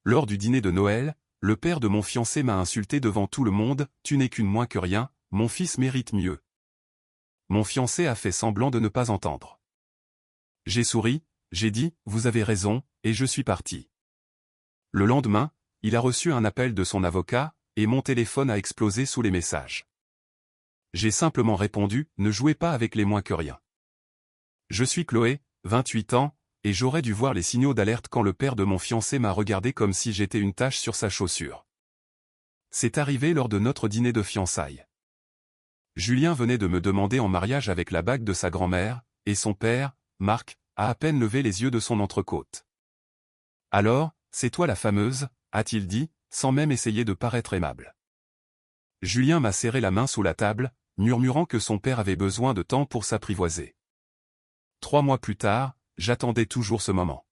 Lors du dîner de Noël, le père de mon fiancé m'a insulté devant tout le monde, « Tu n'es qu'une moins que rien, mon fils mérite mieux. » Mon fiancé a fait semblant de ne pas entendre. J'ai souri, j'ai dit, « Vous avez raison », et je suis parti. Le lendemain, il a reçu un appel de son avocat, et mon téléphone a explosé sous les messages. J'ai simplement répondu, « Ne jouez pas avec les moins que rien. » Je suis Chloé, 28 ans, et j'aurais dû voir les signaux d'alerte quand le père de mon fiancé m'a regardé comme si j'étais une tache sur sa chaussure. C'est arrivé lors de notre dîner de fiançailles. Julien venait de me demander en mariage avec la bague de sa grand-mère, et son père, Marc, a à peine levé les yeux de son entrecôte. « Alors, c'est toi la fameuse ?» a-t-il dit, sans même essayer de paraître aimable. Julien m'a serré la main sous la table, murmurant que son père avait besoin de temps pour s'apprivoiser. 3 mois plus tard, j'attendais toujours ce moment.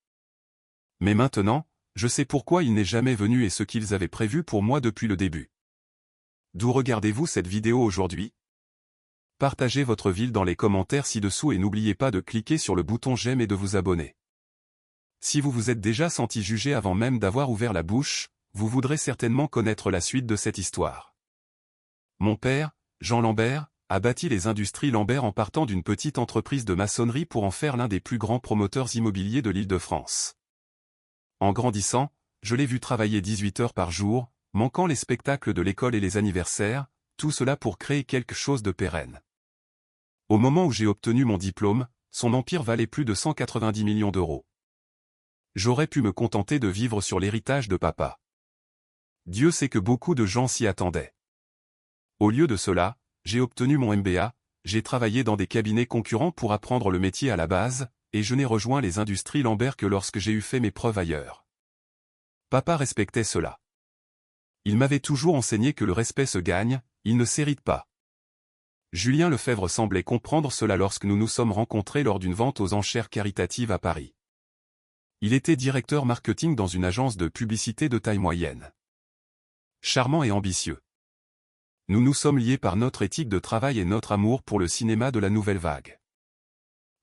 Mais maintenant, je sais pourquoi il n'est jamais venu et ce qu'ils avaient prévu pour moi depuis le début. D'où regardez-vous cette vidéo aujourd'hui? Partagez votre ville dans les commentaires ci-dessous et n'oubliez pas de cliquer sur le bouton j'aime et de vous abonner. Si vous vous êtes déjà senti jugé avant même d'avoir ouvert la bouche, vous voudrez certainement connaître la suite de cette histoire. Mon père, Jean Lambert, a bâti les industries Lambert en partant d'une petite entreprise de maçonnerie pour en faire l'un des plus grands promoteurs immobiliers de l'Île-de-France. En grandissant, je l'ai vu travailler 18 heures par jour, manquant les spectacles de l'école et les anniversaires, tout cela pour créer quelque chose de pérenne. Au moment où j'ai obtenu mon diplôme, son empire valait plus de 190 millions d'euros. J'aurais pu me contenter de vivre sur l'héritage de papa. Dieu sait que beaucoup de gens s'y attendaient. Au lieu de cela, j'ai obtenu mon MBA, j'ai travaillé dans des cabinets concurrents pour apprendre le métier à la base, et je n'ai rejoint les industries Lambert que lorsque j'ai eu fait mes preuves ailleurs. Papa respectait cela. Il m'avait toujours enseigné que le respect se gagne, il ne s'hérite pas. Julien Lefebvre semblait comprendre cela lorsque nous nous sommes rencontrés lors d'une vente aux enchères caritatives à Paris. Il était directeur marketing dans une agence de publicité de taille moyenne. Charmant et ambitieux. Nous nous sommes liés par notre éthique de travail et notre amour pour le cinéma de la nouvelle vague.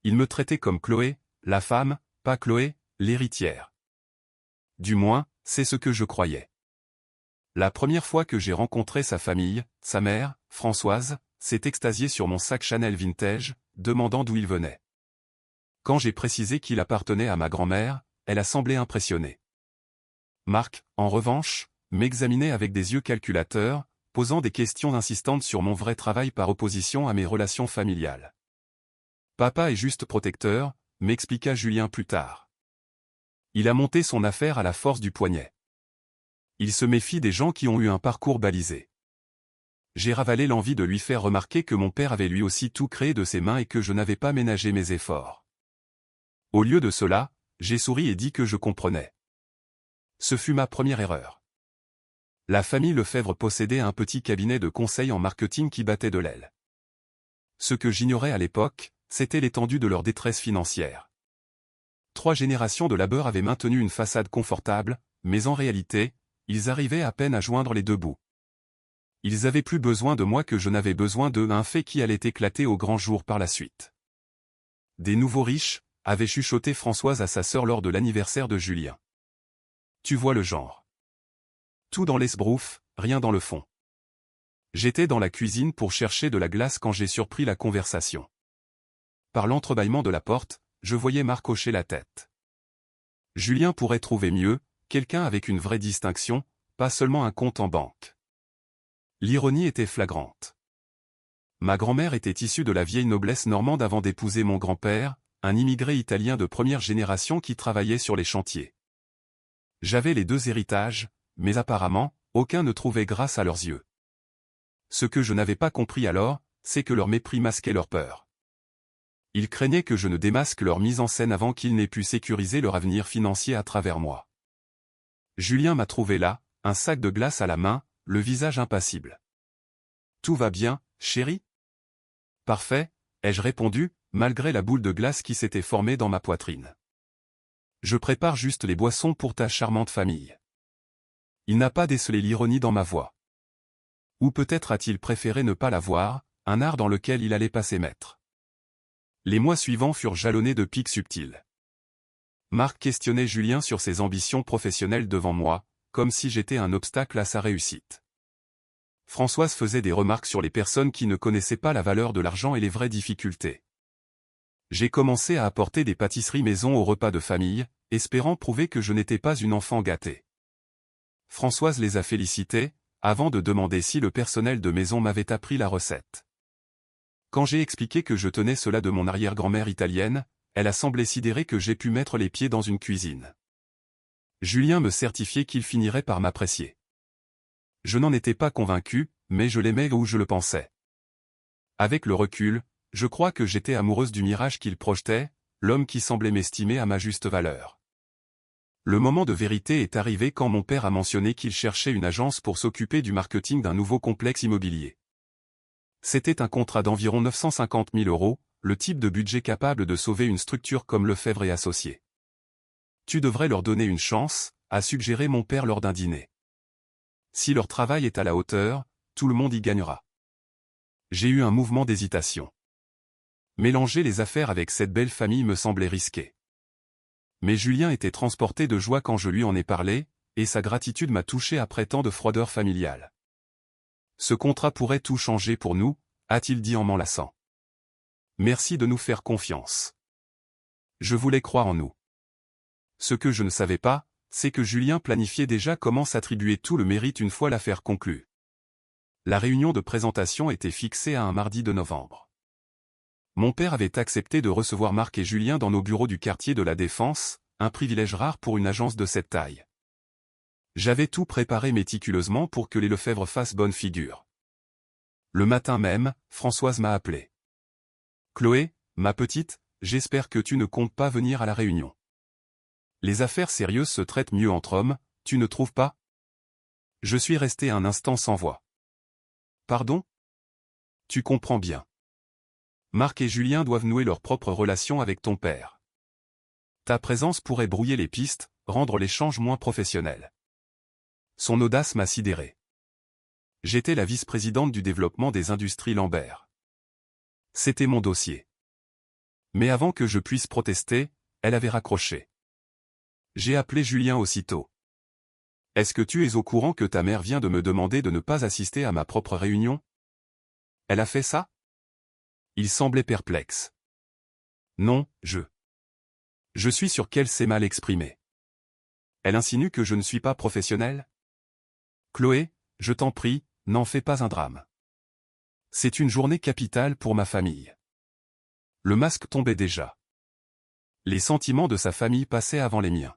Il me traitait comme Chloé, la femme, pas Chloé, l'héritière. Du moins, c'est ce que je croyais. La première fois que j'ai rencontré sa famille, sa mère, Françoise, s'est extasiée sur mon sac Chanel vintage, demandant d'où il venait. Quand j'ai précisé qu'il appartenait à ma grand-mère, elle a semblé impressionnée. Marc, en revanche, m'examinait avec des yeux calculateurs, posant des questions insistantes sur mon vrai travail par opposition à mes relations familiales. Papa est juste protecteur, m'expliqua Julien plus tard. Il a monté son affaire à la force du poignet. Il se méfie des gens qui ont eu un parcours balisé. J'ai ravalé l'envie de lui faire remarquer que mon père avait lui aussi tout créé de ses mains et que je n'avais pas ménagé mes efforts. Au lieu de cela, j'ai souri et dit que je comprenais. Ce fut ma première erreur. La famille Lefebvre possédait un petit cabinet de conseil en marketing qui battait de l'aile. Ce que j'ignorais à l'époque, c'était l'étendue de leur détresse financière. 3 générations de labeur avaient maintenu une façade confortable, mais en réalité, ils arrivaient à peine à joindre les deux bouts. Ils avaient plus besoin de moi que je n'avais besoin d'eux, un fait qui allait éclater au grand jour par la suite. Des nouveaux riches, avait chuchoté Françoise à sa sœur lors de l'anniversaire de Julien. Tu vois le genre. Tout dans l'esbrouf, rien dans le fond. J'étais dans la cuisine pour chercher de la glace quand j'ai surpris la conversation. Par l'entrebâillement de la porte, je voyais Marc hocher la tête. Julien pourrait trouver mieux, quelqu'un avec une vraie distinction, pas seulement un compte en banque. L'ironie était flagrante. Ma grand-mère était issue de la vieille noblesse normande avant d'épouser mon grand-père, un immigré italien de première génération qui travaillait sur les chantiers. J'avais les 2 héritages, mais apparemment, aucun ne trouvait grâce à leurs yeux. Ce que je n'avais pas compris alors, c'est que leur mépris masquait leur peur. Ils craignaient que je ne démasque leur mise en scène avant qu'ils n'aient pu sécuriser leur avenir financier à travers moi. Julien m'a trouvé là, un sac de glace à la main, le visage impassible. « Tout va bien, chérie ?» « Parfait », ai-je répondu, malgré la boule de glace qui s'était formée dans ma poitrine. « Je prépare juste les boissons pour ta charmante famille. » Il n'a pas décelé l'ironie dans ma voix. Ou peut-être a-t-il préféré ne pas la voir, un art dans lequel il allait passer maître. Les mois suivants furent jalonnés de pics subtils. Marc questionnait Julien sur ses ambitions professionnelles devant moi, comme si j'étais un obstacle à sa réussite. Françoise faisait des remarques sur les personnes qui ne connaissaient pas la valeur de l'argent et les vraies difficultés. J'ai commencé à apporter des pâtisseries maison au repas de famille, espérant prouver que je n'étais pas une enfant gâtée. Françoise les a félicités, avant de demander si le personnel de maison m'avait appris la recette. Quand j'ai expliqué que je tenais cela de mon arrière-grand-mère italienne, elle a semblé sidérée que j'ai pu mettre les pieds dans une cuisine. Julien me certifiait qu'il finirait par m'apprécier. Je n'en étais pas convaincu, mais je l'aimais ou je le pensais. Avec le recul, je crois que j'étais amoureuse du mirage qu'il projetait, l'homme qui semblait m'estimer à ma juste valeur. Le moment de vérité est arrivé quand mon père a mentionné qu'il cherchait une agence pour s'occuper du marketing d'un nouveau complexe immobilier. C'était un contrat d'environ 950 000 €, le type de budget capable de sauver une structure comme Lefebvre et Associés. Tu devrais leur donner une chance, a suggéré mon père lors d'un dîner. Si leur travail est à la hauteur, tout le monde y gagnera. J'ai eu un mouvement d'hésitation. Mélanger les affaires avec cette belle famille me semblait risqué. Mais Julien était transporté de joie quand je lui en ai parlé, et sa gratitude m'a touché après tant de froideur familiale. Ce contrat pourrait tout changer pour nous, a-t-il dit en m'enlaçant. Merci de nous faire confiance. Je voulais croire en nous. Ce que je ne savais pas, c'est que Julien planifiait déjà comment s'attribuer tout le mérite une fois l'affaire conclue. La réunion de présentation était fixée à un mardi de novembre. Mon père avait accepté de recevoir Marc et Julien dans nos bureaux du quartier de la Défense, un privilège rare pour une agence de cette taille. J'avais tout préparé méticuleusement pour que les Lefebvre fassent bonne figure. Le matin même, Françoise m'a appelé. « Chloé, ma petite, j'espère que tu ne comptes pas venir à la réunion. Les affaires sérieuses se traitent mieux entre hommes, tu ne trouves pas ?» Je suis resté un instant sans voix. « Pardon ? Tu comprends bien. Marc et Julien doivent nouer leur propre relation avec ton père. Ta présence pourrait brouiller les pistes, rendre l'échange moins professionnel. » Son audace m'a sidéré. J'étais la vice-présidente du développement des industries Lambert. C'était mon dossier. Mais avant que je puisse protester, elle avait raccroché. J'ai appelé Julien aussitôt. « Est-ce que tu es au courant que ta mère vient de me demander de ne pas assister à ma propre réunion ? » Elle a fait ça ? Il semblait perplexe. Non, je suis sûr qu'elle s'est mal exprimée. Elle insinue que je ne suis pas professionnel ? Chloé, je t'en prie, n'en fais pas un drame. C'est une journée capitale pour ma famille. Le masque tombait déjà. Les sentiments de sa famille passaient avant les miens.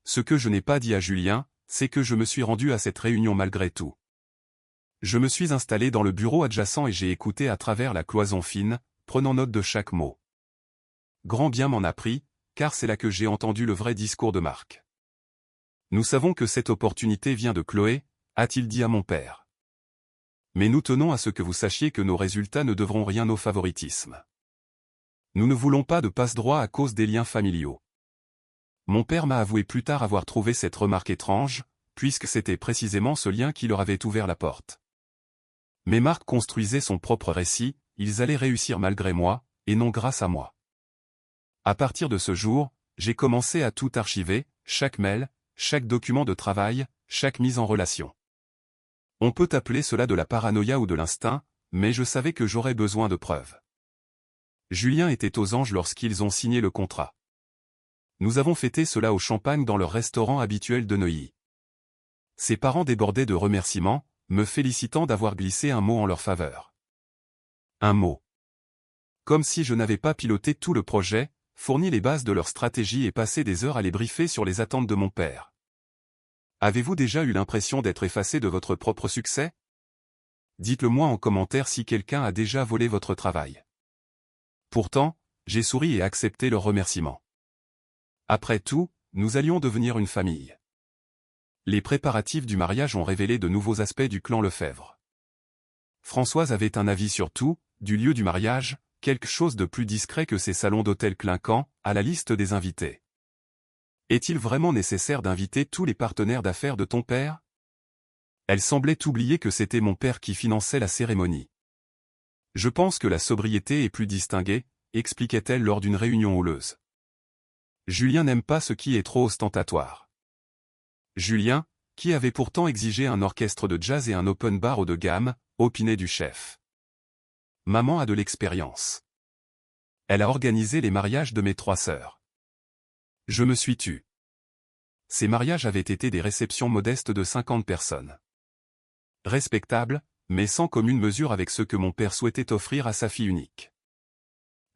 Ce que je n'ai pas dit à Julien, c'est que je me suis rendu à cette réunion malgré tout. Je me suis installé dans le bureau adjacent et j'ai écouté à travers la cloison fine, prenant note de chaque mot. Grand bien m'en a pris, car c'est là que j'ai entendu le vrai discours de Marc. Nous savons que cette opportunité vient de Chloé, a-t-il dit à mon père. Mais nous tenons à ce que vous sachiez que nos résultats ne devront rien au favoritisme. Nous ne voulons pas de passe-droit à cause des liens familiaux. Mon père m'a avoué plus tard avoir trouvé cette remarque étrange, puisque c'était précisément ce lien qui leur avait ouvert la porte. Mais Marc construisait son propre récit, ils allaient réussir malgré moi, et non grâce à moi. À partir de ce jour, j'ai commencé à tout archiver, chaque mail, chaque document de travail, chaque mise en relation. On peut appeler cela de la paranoïa ou de l'instinct, mais je savais que j'aurais besoin de preuves. Julien était aux anges lorsqu'ils ont signé le contrat. Nous avons fêté cela au champagne dans leur restaurant habituel de Neuilly. Ses parents débordaient de remerciements, me félicitant d'avoir glissé un mot en leur faveur. Un mot. Comme si je n'avais pas piloté tout le projet, fourni les bases de leur stratégie et passé des heures à les briefer sur les attentes de mon père. Avez-vous déjà eu l'impression d'être effacé de votre propre succès ? Dites-le moi en commentaire si quelqu'un a déjà volé votre travail. Pourtant, j'ai souri et accepté leurs remerciements. Après tout, nous allions devenir une famille. Les préparatifs du mariage ont révélé de nouveaux aspects du clan Lefebvre. Françoise avait un avis sur tout, du lieu du mariage, quelque chose de plus discret que ces salons d'hôtel clinquants, à la liste des invités. Est-il vraiment nécessaire d'inviter tous les partenaires d'affaires de ton père ? Elle semblait oublier que c'était mon père qui finançait la cérémonie. Je pense que la sobriété est plus distinguée, expliquait-elle lors d'une réunion houleuse. Julien n'aime pas ce qui est trop ostentatoire. Julien, qui avait pourtant exigé un orchestre de jazz et un open bar haut de gamme, opinait du chef. Maman a de l'expérience. Elle a organisé les mariages de mes 3 sœurs. Je me suis tu. Ces mariages avaient été des réceptions modestes de 50 personnes. Respectables, mais sans commune mesure avec ce que mon père souhaitait offrir à sa fille unique.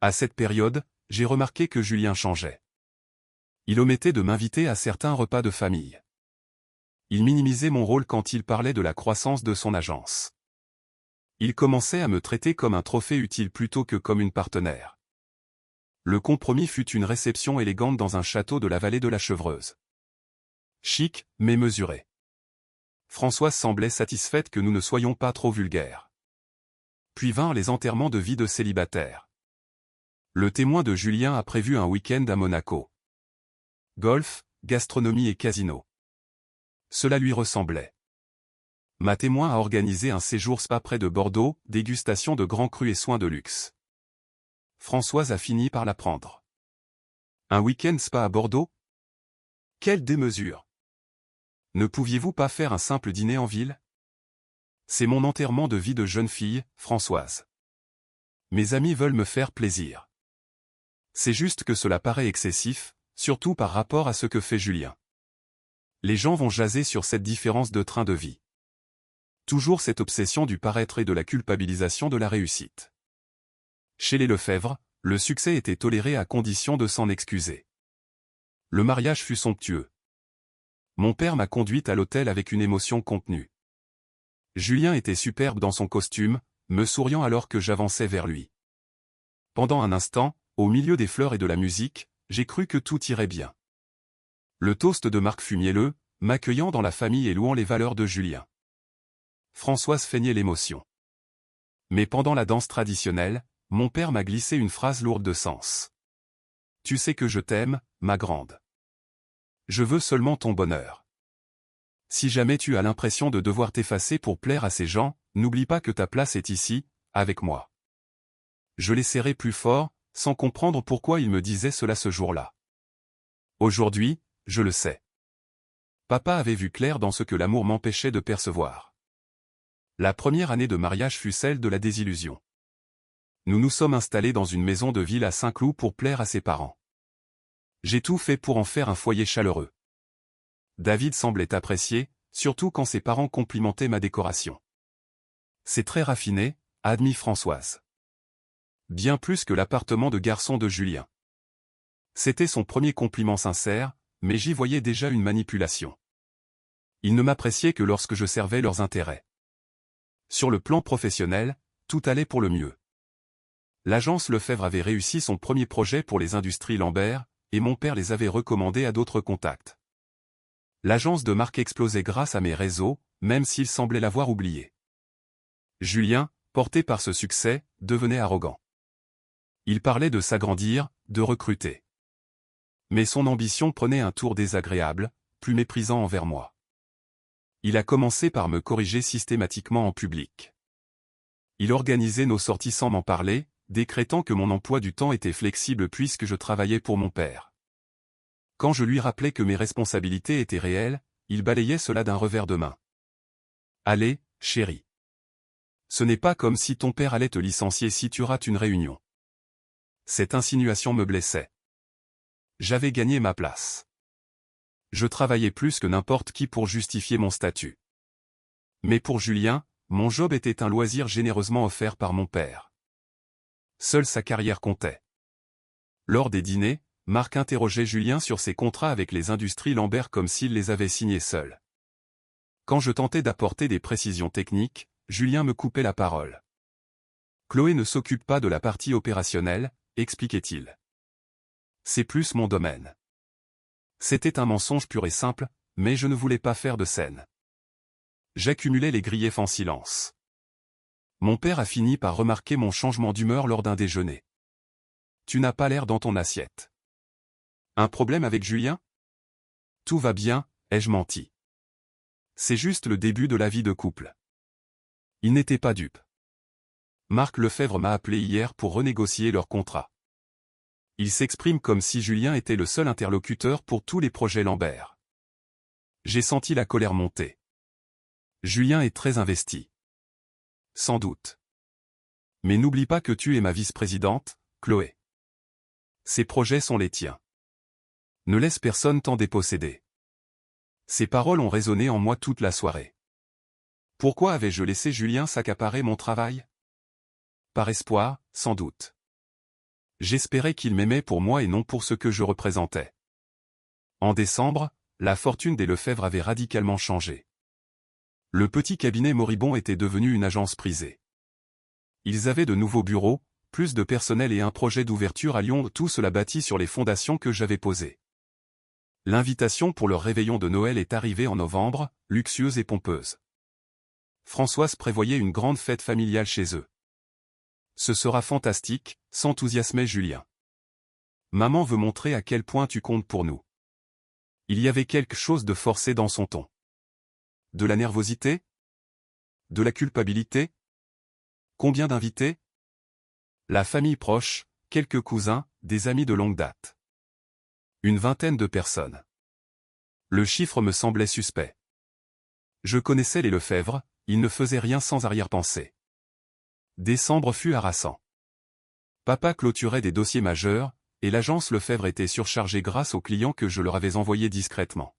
À cette période, j'ai remarqué que Julien changeait. Il omettait de m'inviter à certains repas de famille. Il minimisait mon rôle quand il parlait de la croissance de son agence. Il commençait à me traiter comme un trophée utile plutôt que comme une partenaire. Le compromis fut une réception élégante dans un château de la vallée de la Chevreuse. Chic, mais mesuré. Françoise semblait satisfaite que nous ne soyons pas trop vulgaires. Puis vinrent les enterrements de vie de célibataire. Le témoin de Julien a prévu un week-end à Monaco. Golf, gastronomie et casino. Cela lui ressemblait. Ma témoin a organisé un séjour spa près de Bordeaux, dégustation de grands crus et soins de luxe. Françoise a fini par la prendre. Un week-end spa à Bordeaux? Quelle démesure! Ne pouviez-vous pas faire un simple dîner en ville? C'est mon enterrement de vie de jeune fille, Françoise. Mes amis veulent me faire plaisir. C'est juste que cela paraît excessif, surtout par rapport à ce que fait Julien. Les gens vont jaser sur cette différence de train de vie. Toujours cette obsession du paraître et de la culpabilisation de la réussite. Chez les Lefebvre, le succès était toléré à condition de s'en excuser. Le mariage fut somptueux. Mon père m'a conduite à l'hôtel avec une émotion contenue. Julien était superbe dans son costume, me souriant alors que j'avançais vers lui. Pendant un instant, au milieu des fleurs et de la musique, j'ai cru que tout irait bien. Le toast de Marc fut mielleux, m'accueillant dans la famille et louant les valeurs de Julien. Françoise feignait l'émotion. Mais pendant la danse traditionnelle, mon père m'a glissé une phrase lourde de sens. « Tu sais que je t'aime, ma grande. Je veux seulement ton bonheur. Si jamais tu as l'impression de devoir t'effacer pour plaire à ces gens, n'oublie pas que ta place est ici, avec moi. » Je l'ai serré plus fort, sans comprendre pourquoi il me disait cela ce jour-là. Aujourd'hui, je le sais. Papa avait vu clair dans ce que l'amour m'empêchait de percevoir. La première année de mariage fut celle de la désillusion. Nous nous sommes installés dans une maison de ville à Saint-Cloud pour plaire à ses parents. J'ai tout fait pour en faire un foyer chaleureux. David semblait apprécier, surtout quand ses parents complimentaient ma décoration. C'est très raffiné, a admis Françoise. Bien plus que l'appartement de garçon de Julien. C'était son premier compliment sincère, mais j'y voyais déjà une manipulation. Ils ne m'appréciaient que lorsque je servais leurs intérêts. Sur le plan professionnel, tout allait pour le mieux. L'agence Lefebvre avait réussi son premier projet pour les industries Lambert, et mon père les avait recommandés à d'autres contacts. L'agence de Marc explosait grâce à mes réseaux, même s'il semblait l'avoir oublié. Julien, porté par ce succès, devenait arrogant. Il parlait de s'agrandir, de recruter. Mais son ambition prenait un tour désagréable, plus méprisant envers moi. Il a commencé par me corriger systématiquement en public. Il organisait nos sorties sans m'en parler, décrétant que mon emploi du temps était flexible puisque je travaillais pour mon père. Quand je lui rappelais que mes responsabilités étaient réelles, il balayait cela d'un revers de main. « Allez, chérie. Ce n'est pas comme si ton père allait te licencier si tu rates une réunion. » Cette insinuation me blessait. J'avais gagné ma place. Je travaillais plus que n'importe qui pour justifier mon statut. Mais pour Julien, mon job était un loisir généreusement offert par mon père. Seule sa carrière comptait. Lors des dîners, Marc interrogeait Julien sur ses contrats avec les industries Lambert comme s'il les avait signés seul. Quand je tentais d'apporter des précisions techniques, Julien me coupait la parole. « Chloé ne s'occupe pas de la partie opérationnelle, expliquait-il. C'est plus mon domaine. » C'était un mensonge pur et simple, mais je ne voulais pas faire de scène. J'accumulais les griefs en silence. Mon père a fini par remarquer mon changement d'humeur lors d'un déjeuner. « Tu n'as pas l'air dans ton assiette. » Un problème avec Julien? Tout va bien, ai-je menti. C'est juste le début de la vie de couple. Il n'était pas dupe. Marc Lefebvre m'a appelé hier pour renégocier leur contrat. Il s'exprime comme si Julien était le seul interlocuteur pour tous les projets Lambert. J'ai senti la colère monter. Julien est très investi. Sans doute. Mais n'oublie pas que tu es ma vice-présidente, Chloé. Ces projets sont les tiens. Ne laisse personne t'en déposséder. Ces paroles ont résonné en moi toute la soirée. Pourquoi avais-je laissé Julien s'accaparer mon travail? Par espoir, sans doute. J'espérais qu'il m'aimait pour moi et non pour ce que je représentais. En décembre, la fortune des Lefebvre avait radicalement changé. Le petit cabinet moribond était devenu une agence prisée. Ils avaient de nouveaux bureaux, plus de personnel et un projet d'ouverture à Lyon, tout cela bâti sur les fondations que j'avais posées. L'invitation pour leur réveillon de Noël est arrivée en novembre, luxueuse et pompeuse. Françoise prévoyait une grande fête familiale chez eux. Ce sera fantastique, s'enthousiasmait Julien. Maman veut montrer à quel point tu comptes pour nous. Il y avait quelque chose de forcé dans son ton. De la nervosité? De la culpabilité? Combien d'invités? La famille proche, quelques cousins, des amis de longue date. Une vingtaine de personnes. Le chiffre me semblait suspect. Je connaissais les Lefebvre, ils ne faisaient rien sans arrière-pensée. Décembre fut harassant. Papa clôturait des dossiers majeurs, et l'agence Lefebvre était surchargée grâce aux clients que je leur avais envoyés discrètement.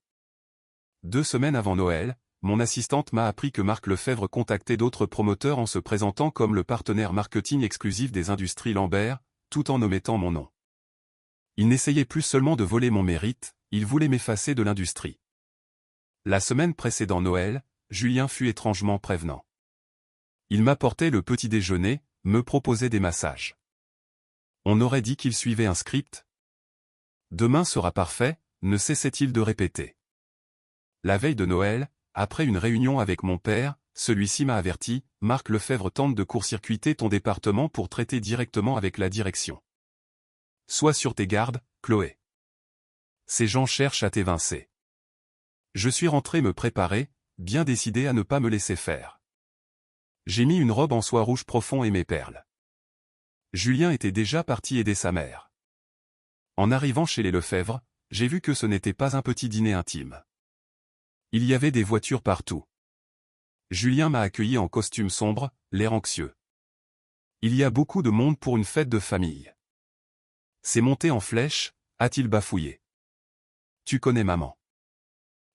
2 semaines avant Noël, mon assistante m'a appris que Marc Lefebvre contactait d'autres promoteurs en se présentant comme le partenaire marketing exclusif des industries Lambert, tout en omettant mon nom. Il n'essayait plus seulement de voler mon mérite, il voulait m'effacer de l'industrie. La semaine précédant Noël, Julien fut étrangement prévenant. Il m'apportait le petit déjeuner, me proposait des massages. On aurait dit qu'il suivait un script. Demain sera parfait, ne cessait-il de répéter. La veille de Noël, après une réunion avec mon père, celui-ci m'a averti, Marc Lefebvre tente de court-circuiter ton département pour traiter directement avec la direction. Sois sur tes gardes, Chloé. Ces gens cherchent à t'évincer. Je suis rentré me préparer, bien décidé à ne pas me laisser faire. J'ai mis une robe en soie rouge profond et mes perles. Julien était déjà parti aider sa mère. En arrivant chez les Lefebvre, j'ai vu que ce n'était pas un petit dîner intime. Il y avait des voitures partout. Julien m'a accueilli en costume sombre, l'air anxieux. Il y a beaucoup de monde pour une fête de famille. C'est monté en flèche, a-t-il bafouillé. Tu connais maman.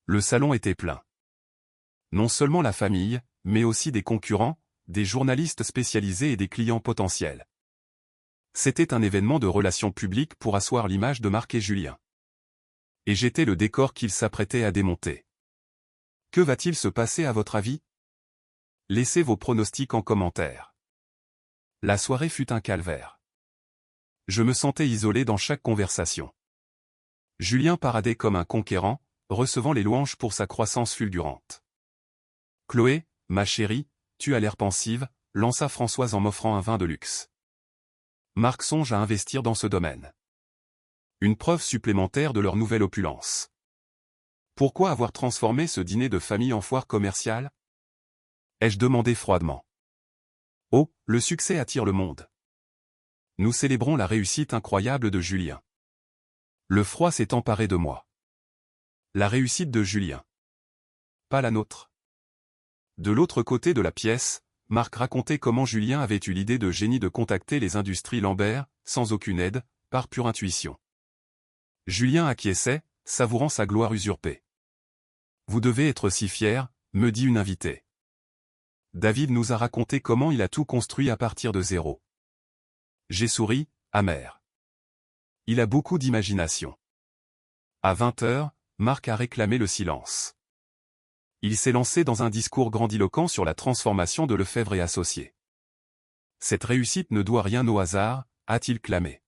Le salon était plein. Non seulement la famille, mais aussi des concurrents, des journalistes spécialisés et des clients potentiels. C'était un événement de relations publiques pour asseoir l'image de Marc et Julien. Et j'étais le décor qu'ils s'apprêtaient à démonter. Que va-t-il se passer à votre avis? Laissez vos pronostics en commentaire. La soirée fut un calvaire. Je me sentais isolé dans chaque conversation. Julien paradait comme un conquérant, recevant les louanges pour sa croissance fulgurante. Chloé, ma chérie, tu as l'air pensive, lança Françoise en m'offrant un vin de luxe. Marc songe à investir dans ce domaine. Une preuve supplémentaire de leur nouvelle opulence. Pourquoi avoir transformé ce dîner de famille en foire commerciale? Ai-je demandé froidement. Oh, le succès attire le monde. Nous célébrons la réussite incroyable de Julien. Le froid s'est emparé de moi. La réussite de Julien. Pas la nôtre. De l'autre côté de la pièce, Marc racontait comment Julien avait eu l'idée de génie de contacter les industries Lambert, sans aucune aide, par pure intuition. Julien acquiesçait, savourant sa gloire usurpée. Vous devez être si fier, me dit une invitée. David nous a raconté comment il a tout construit à partir de zéro. J'ai souri, amer. Il a beaucoup d'imagination. À 20h, Marc a réclamé le silence. Il s'est lancé dans un discours grandiloquent sur la transformation de Lefebvre et Associés. Cette réussite ne doit rien au hasard, a-t-il clamé.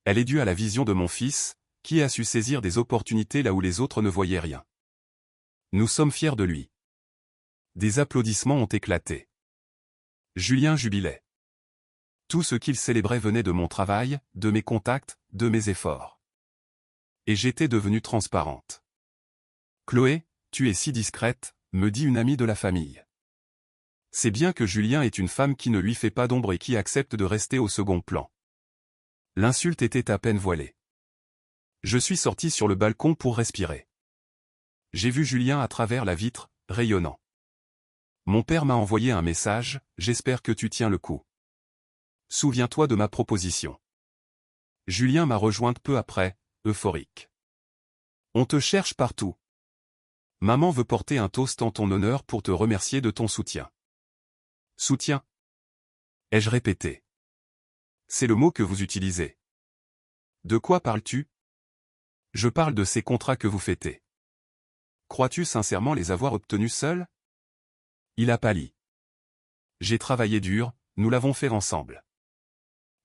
Elle est due à la vision de mon fils, qui a su saisir des opportunités là où les autres ne voyaient rien. Nous sommes fiers de lui. Des applaudissements ont éclaté. Julien jubilait. Tout ce qu'il célébrait venait de mon travail, de mes contacts, de mes efforts. Et j'étais devenue transparente. Chloé, tu es si discrète, me dit une amie de la famille. C'est bien que Julien est une femme qui ne lui fait pas d'ombre et qui accepte de rester au second plan. L'insulte était à peine voilée. Je suis sorti sur le balcon pour respirer. J'ai vu Julien à travers la vitre, rayonnant. Mon père m'a envoyé un message, j'espère que tu tiens le coup. Souviens-toi de ma proposition. Julien m'a rejointe peu après, euphorique. On te cherche partout. Maman veut porter un toast en ton honneur pour te remercier de ton soutien. Soutien? Ai-je répété. C'est le mot que vous utilisez. De quoi parles-tu? Je parle de ces contrats que vous fêtez. Crois-tu sincèrement les avoir obtenus seul? Il a pâli. J'ai travaillé dur, nous l'avons fait ensemble.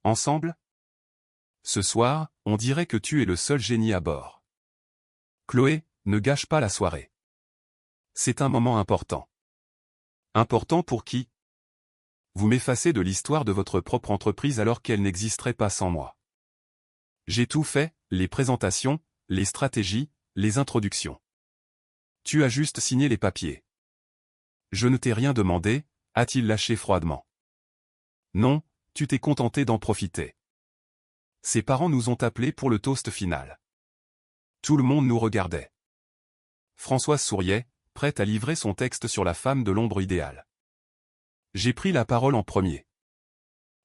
Ensemble? Ce soir, on dirait que tu es le seul génie à bord. Chloé, ne gâche pas la soirée. C'est un moment important. Important pour qui? Vous m'effacez de l'histoire de votre propre entreprise alors qu'elle n'existerait pas sans moi. J'ai tout fait, les présentations, les stratégies, les introductions. Tu as juste signé les papiers. Je ne t'ai rien demandé, a-t-il lâché froidement. Non, tu t'es contenté d'en profiter. Ses parents nous ont appelés pour le toast final. Tout le monde nous regardait. Françoise souriait, prête à livrer son texte sur la femme de l'ombre idéale. J'ai pris la parole en premier.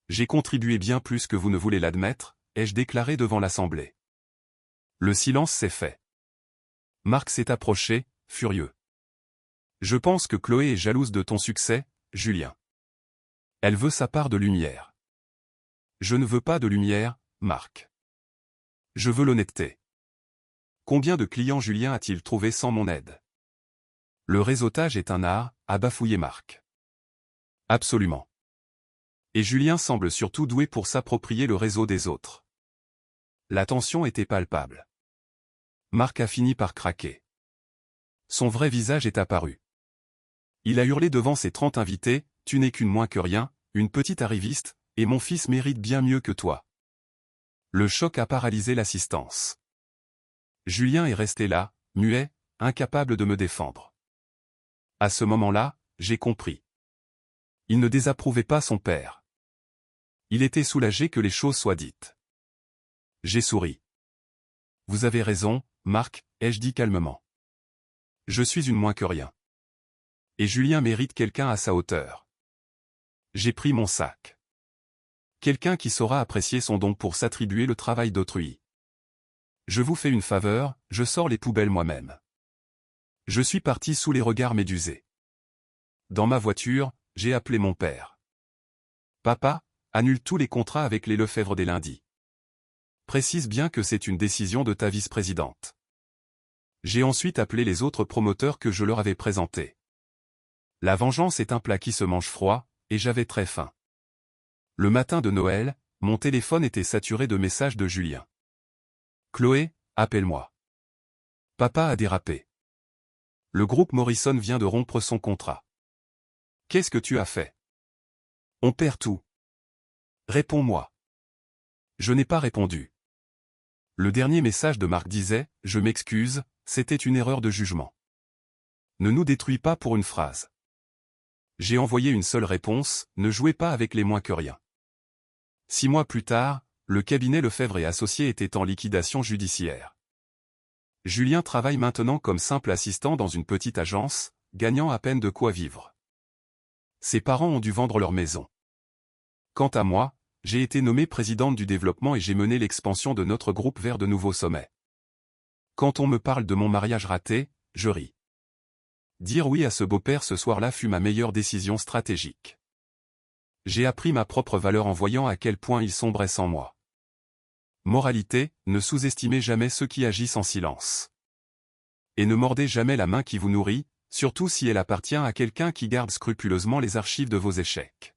J'ai contribué bien plus que vous ne voulez l'admettre, ai-je déclaré devant l'Assemblée. Le silence s'est fait. Marc s'est approché, furieux. Je pense que Chloé est jalouse de ton succès, Julien. Elle veut sa part de lumière. Je ne veux pas de lumière, Marc. Je veux l'honnêteté. Combien de clients Julien a-t-il trouvé sans mon aide? Le réseautage est un art, a bafouillé Marc. Absolument. Et Julien semble surtout doué pour s'approprier le réseau des autres. La tension était palpable. Marc a fini par craquer. Son vrai visage est apparu. Il a hurlé devant ses 30 invités, « Tu n'es qu'une moins que rien, une petite arriviste, et mon fils mérite bien mieux que toi. » Le choc a paralysé l'assistance. Julien est resté là, muet, incapable de me défendre. À ce moment-là, j'ai compris. Il ne désapprouvait pas son père. Il était soulagé que les choses soient dites. J'ai souri. Vous avez raison, Marc, ai-je dit calmement. Je suis une moins que rien. Et Julien mérite quelqu'un à sa hauteur. J'ai pris mon sac. Quelqu'un qui saura apprécier son don pour s'attribuer le travail d'autrui. Je vous fais une faveur, je sors les poubelles moi-même. Je suis parti sous les regards médusés. Dans ma voiture, j'ai appelé mon père. Papa, annule tous les contrats avec les Lefebvre des lundis. Précise bien que c'est une décision de ta vice-présidente. J'ai ensuite appelé les autres promoteurs que je leur avais présentés. La vengeance est un plat qui se mange froid, et j'avais très faim. Le matin de Noël, mon téléphone était saturé de messages de Julien. Chloé, appelle-moi. Papa a dérapé. Le groupe Morrison vient de rompre son contrat. Qu'est-ce que tu as fait? On perd tout. Réponds-moi. Je n'ai pas répondu. Le dernier message de Marc disait « Je m'excuse, c'était une erreur de jugement. Ne nous détruis pas pour une phrase. » J'ai envoyé une seule réponse, ne jouez pas avec les moins que rien. 6 mois plus tard, le cabinet Lefebvre et Associés était en liquidation judiciaire. Julien travaille maintenant comme simple assistant dans une petite agence, gagnant à peine de quoi vivre. Ses parents ont dû vendre leur maison. Quant à moi, j'ai été nommée présidente du développement et j'ai mené l'expansion de notre groupe vers de nouveaux sommets. Quand on me parle de mon mariage raté, je ris. Dire oui à ce beau-père ce soir-là fut ma meilleure décision stratégique. J'ai appris ma propre valeur en voyant à quel point il sombrait sans moi. Moralité, ne sous-estimez jamais ceux qui agissent en silence. Et ne mordez jamais la main qui vous nourrit, surtout si elle appartient à quelqu'un qui garde scrupuleusement les archives de vos échecs.